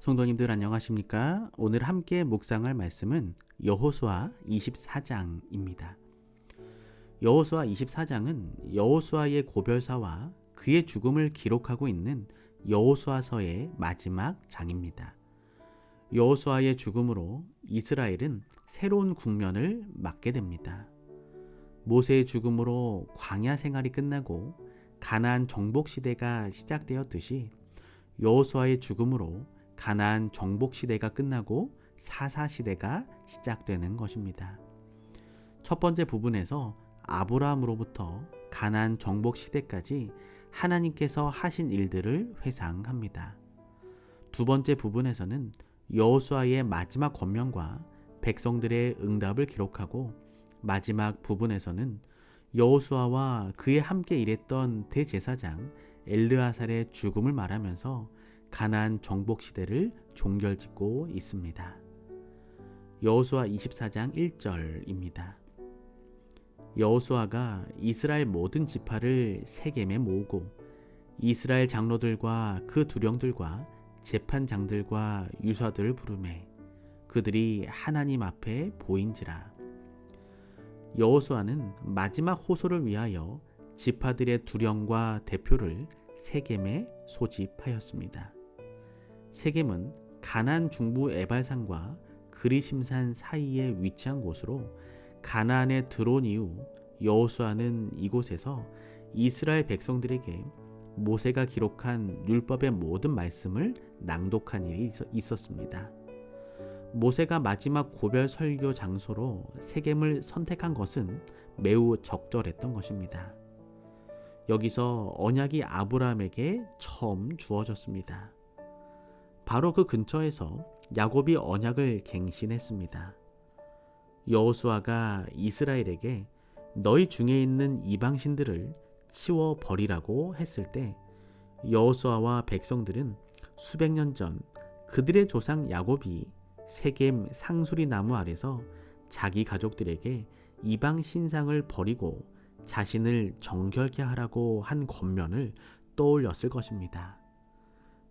성도님들 안녕하십니까? 오늘 함께 묵상할 말씀은 여호수아 24장입니다. 여호수아 24장은 여호수아의 고별사와 그의 죽음을 기록하고 있는 여호수아서의 마지막 장입니다. 여호수아의 죽음으로 이스라엘은 새로운 국면을 맞게 됩니다. 모세의 죽음으로 광야 생활이 끝나고 가나안 정복 시대가 시작되었듯이 여호수아의 죽음으로 가나안 정복 시대가 끝나고 사사 시대가 시작되는 것입니다. 첫 번째 부분에서 아브라함으로부터 가나안 정복 시대까지 하나님께서 하신 일들을 회상합니다. 두 번째 부분에서는 여호수아의 마지막 권면과 백성들의 응답을 기록하고, 마지막 부분에서는 여호수아와 그에 함께 일했던 대제사장 엘르아살의 죽음을 말하면서 가나안 정복 시대를 종결짓고 있습니다. 여호수아 24장 1절입니다. 여호수아가 이스라엘 모든 지파를 세겜에 모으고 이스라엘 장로들과 그 두령들과 재판장들과 유사들을 부르매 그들이 하나님 앞에 보인지라. 여호수아는 마지막 호소를 위하여 지파들의 두령과 대표를 세겜에 소집하였습니다. 세겜은 가나안 중부 에발산과 그리심산 사이에 위치한 곳으로 가나안에 들어온 이후 여호수아는 이곳에서 이스라엘 백성들에게 모세가 기록한 율법의 모든 말씀을 낭독한 일이 있었습니다. 모세가 마지막 고별 설교 장소로 세겜을 선택한 것은 매우 적절했던 것입니다. 여기서 언약이 아브라함에게 처음 주어졌습니다. 바로 그 근처에서 야곱이 언약을 갱신했습니다. 여호수아가 이스라엘에게 너희 중에 있는 이방신들을 치워 버리라고 했을 때 여호수아와 백성들은 수백 년 전 그들의 조상 야곱이 세겜 상수리 나무 아래서 자기 가족들에게 이방 신상을 버리고 자신을 정결케 하라고 한 권면을 떠올렸을 것입니다.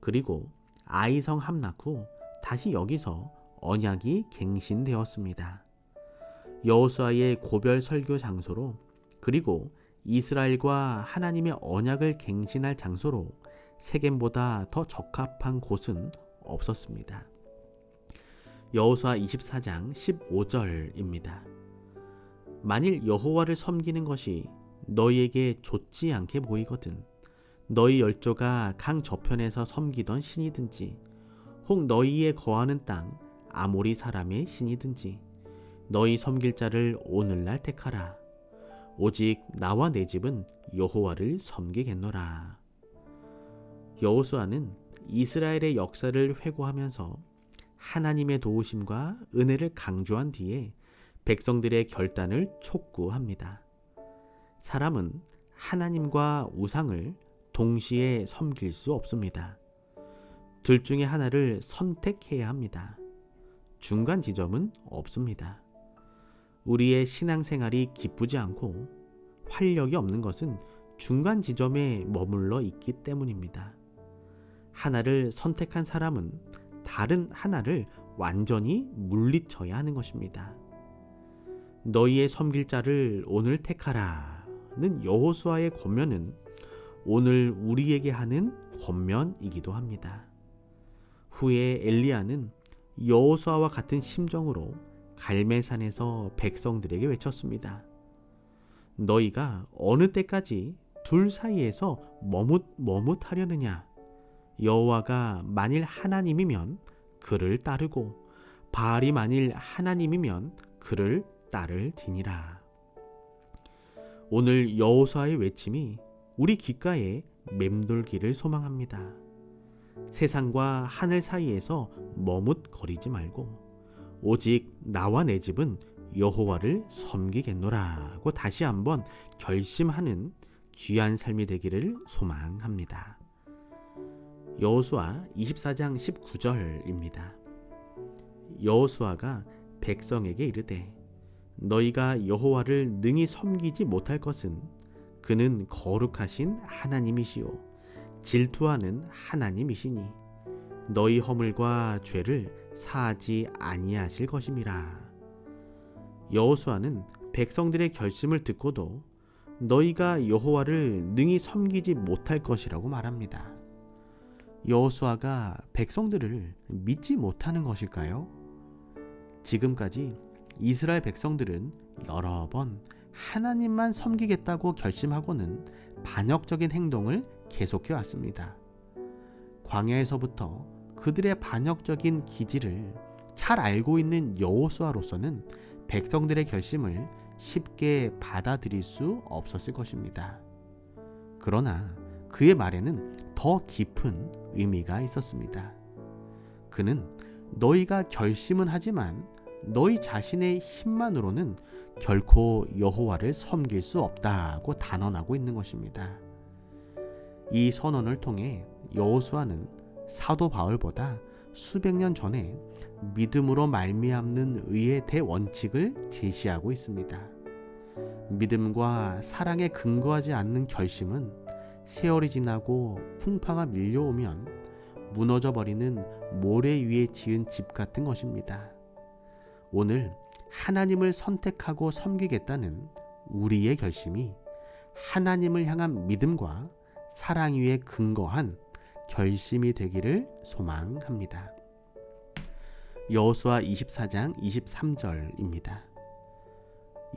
그리고 아이성 함락 후 다시 여기서 언약이 갱신되었습니다. 여호수아의 고별 설교 장소로, 그리고 이스라엘과 하나님의 언약을 갱신할 장소로 세겜보다 더 적합한 곳은 없었습니다. 여호수아 24장 15절입니다. 만일 여호와를 섬기는 것이 너희에게 좋지 않게 보이거든 너희 열조가 강 저편에서 섬기던 신이든지 혹 너희의 거하는 땅 아모리 사람의 신이든지 너희 섬길 자를 오늘날 택하라. 오직 나와 내 집은 여호와를 섬기겠노라. 여호수아는 이스라엘의 역사를 회고하면서 하나님의 도우심과 은혜를 강조한 뒤에 백성들의 결단을 촉구합니다. 사람은 하나님과 우상을 동시에 섬길 수 없습니다. 둘 중에 하나를 선택해야 합니다. 중간 지점은 없습니다. 우리의 신앙생활이 기쁘지 않고 활력이 없는 것은 중간 지점에 머물러 있기 때문입니다. 하나를 선택한 사람은 다른 하나를 완전히 물리쳐야 하는 것입니다. 너희의 섬길 자를 오늘 택하라는 여호수아의 권면은 오늘 우리에게 하는 권면이기도 합니다. 후에 엘리야는 여호수아와 같은 심정으로 갈멜산에서 백성들에게 외쳤습니다. 너희가 어느 때까지 둘 사이에서 머뭇하려느냐? 여호와가 만일 하나님이면 그를 따르고 바알이 만일 하나님이면 그를 따를지니라. 오늘 여호수아의 외침이 우리 귓가에 맴돌기를 소망합니다. 세상과 하늘 사이에서 머뭇거리지 말고 오직 나와 내 집은 여호와를 섬기겠노라고 다시 한번 결심하는 귀한 삶이 되기를 소망합니다. 여호수아 24장 19절입니다. 여호수아가 백성에게 이르되 너희가 여호와를 능히 섬기지 못할 것은 그는 거룩하신 하나님이시요 질투하는 하나님이시니 너희 허물과 죄를 사하지 아니하실 것임이라. 여호수아는 백성들의 결심을 듣고도 너희가 여호와를 능히 섬기지 못할 것이라고 말합니다. 여호수아가 백성들을 믿지 못하는 것일까요? 지금까지 이스라엘 백성들은 여러 번 하나님만 섬기겠다고 결심하고는 반역적인 행동을 계속해 왔습니다. 광야에서부터 그들의 반역적인 기질을 잘 알고 있는 여호수아로서는 백성들의 결심을 쉽게 받아들일 수 없었을 것입니다. 그러나 그의 말에는 더 깊은 의미가 있었습니다. 그는 너희가 결심은 하지만 너희 자신의 힘만으로는 결코 여호와를 섬길 수 없다고 단언하고 있는 것입니다. 이 선언을 통해 여호수아는 사도 바울보다 수백 년 전에 믿음으로 말미암는 의의 대원칙을 제시하고 있습니다. 믿음과 사랑에 근거하지 않는 결심은 세월이 지나고 풍파가 밀려오면 무너져버리는 모래 위에 지은 집 같은 것입니다. 오늘 하나님을 선택하고 섬기겠다는 우리의 결심이 하나님을 향한 믿음과 사랑 위에 근거한 결심이 되기를 소망합니다. 여호수아 24장 23절입니다.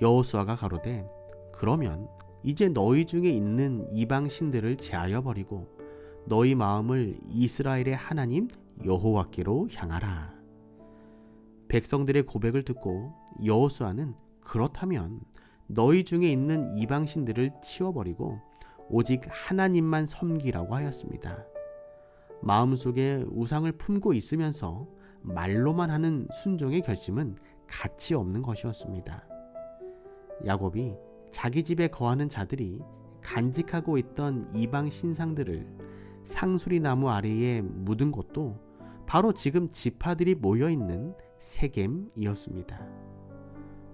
여호수아가 가로되 그러면 이제 너희 중에 있는 이방 신들을 제하여 버리고 너희 마음을 이스라엘의 하나님 여호와께로 향하라. 백성들의 고백을 듣고 여호수아는 그렇다면 너희 중에 있는 이방 신들을 치워버리고 오직 하나님만 섬기라고 하였습니다. 마음속에 우상을 품고 있으면서 말로만 하는 순종의 결심은 가치 없는 것이었습니다. 야곱이 자기 집에 거하는 자들이 간직하고 있던 이방 신상들을 상수리 나무 아래에 묻은 곳도 바로 지금 지파들이 모여있는 세겜이었습니다.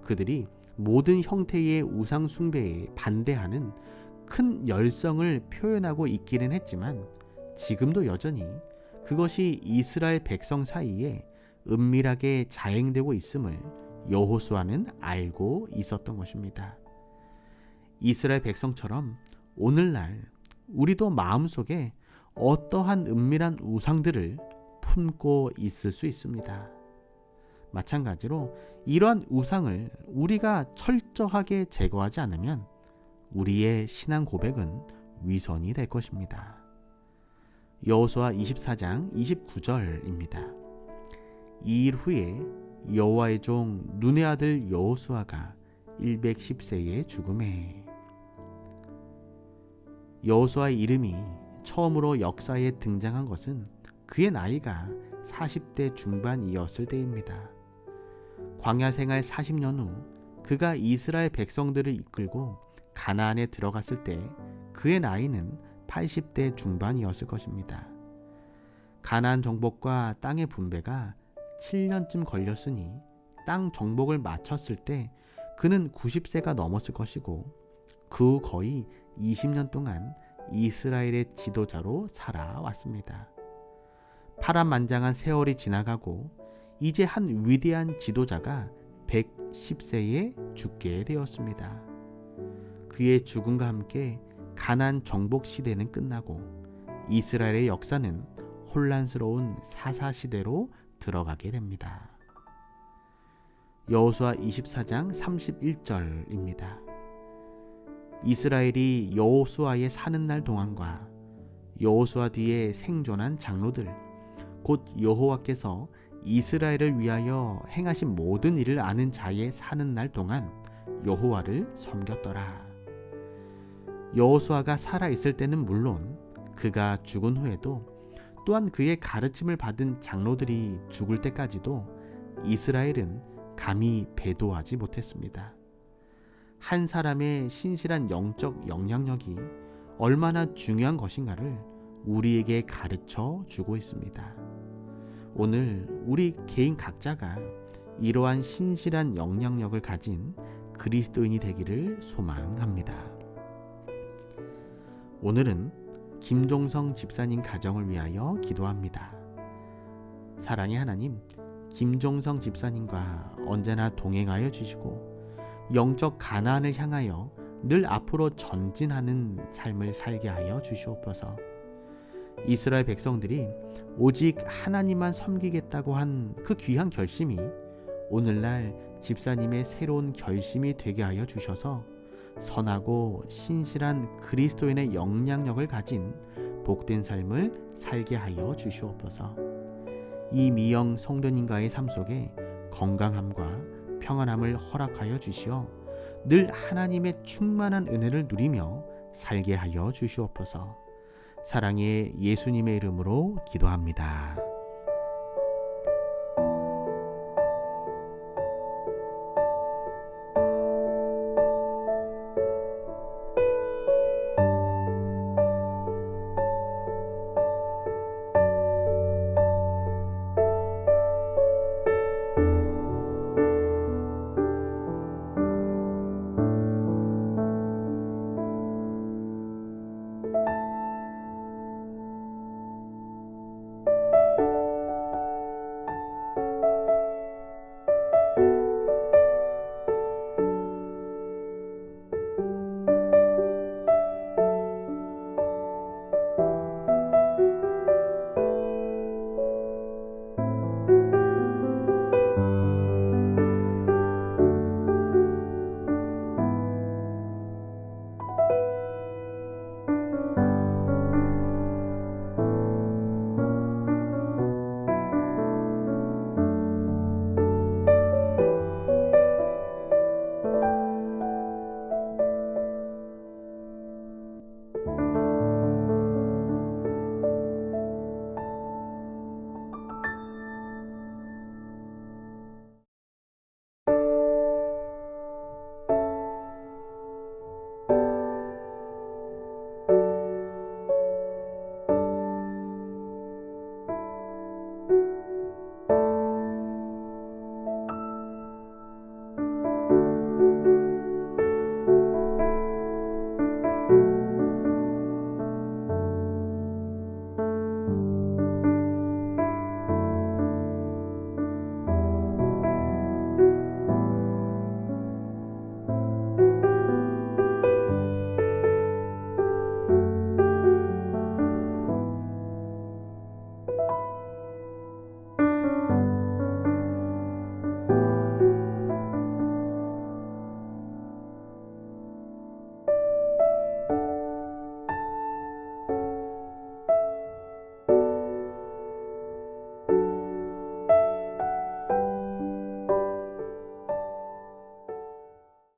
그들이 모든 형태의 우상 숭배에 반대하는 큰 열성을 표현하고 있기는 했지만 지금도 여전히 그것이 이스라엘 백성 사이에 은밀하게 자행되고 있음을 여호수아는 알고 있었던 것입니다. 이스라엘 백성처럼 오늘날 우리도 마음속에 어떠한 은밀한 우상들을 품고 있을 수 있습니다. 마찬가지로 이러한 우상을 우리가 철저하게 제거하지 않으면 우리의 신앙 고백은 위선이 될 것입니다. 여호수아 24장 29절입니다. 이 일 후에 여호와의 종 눈의 아들 여호수아가 110세에 죽음에. 여호수아의 이름이 처음으로 역사에 등장한 것은 그의 나이가 40대 중반이었을 때입니다. 광야 생활 40년 후 그가 이스라엘 백성들을 이끌고 가나안에 들어갔을 때 그의 나이는 80대 중반이었을 것입니다. 가나안 정복과 땅의 분배가 7년쯤 걸렸으니 땅 정복을 마쳤을 때 그는 90세가 넘었을 것이고 그 후 거의 20년 동안 이스라엘의 지도자로 살아왔습니다. 파란만장한 세월이 지나가고 이제 한 위대한 지도자가 110세에 죽게 되었습니다. 그의 죽음과 함께 가나안 정복 시대는 끝나고 이스라엘의 역사는 혼란스러운 사사시대로 들어가게 됩니다. 여호수아 24장 31절입니다. 이스라엘이 여호수아의 사는 날 동안과 여호수아 뒤에 생존한 장로들 곧 여호와께서 이스라엘을 위하여 행하신 모든 일을 아는 자의 사는 날 동안 여호와를 섬겼더라. 여호수아가 살아있을 때는 물론 그가 죽은 후에도 또한 그의 가르침을 받은 장로들이 죽을 때까지도 이스라엘은 감히 배도하지 못했습니다. 한 사람의 신실한 영적 영향력이 얼마나 중요한 것인가를 우리에게 가르쳐 주고 있습니다. 오늘 우리 개인 각자가 이러한 신실한 영향력을 가진 그리스도인이 되기를 소망합니다. 오늘은 김종성 집사님 가정을 위하여 기도합니다. 사랑의 하나님, 김종성 집사님과 언제나 동행하여 주시고 영적 가나안을 향하여 늘 앞으로 전진하는 삶을 살게 하여 주시옵소서. 이스라엘 백성들이 오직 하나님만 섬기겠다고 한 그 귀한 결심이 오늘날 집사님의 새로운 결심이 되게 하여 주셔서 선하고 신실한 그리스도인의 영향력을 가진 복된 삶을 살게 하여 주시옵소서. 이미영 성도님과의 삶 속에 건강함과 평안함을 허락하여 주시어 늘 하나님의 충만한 은혜를 누리며 살게 하여 주시옵소서. 사랑의 예수님의 이름으로 기도합니다.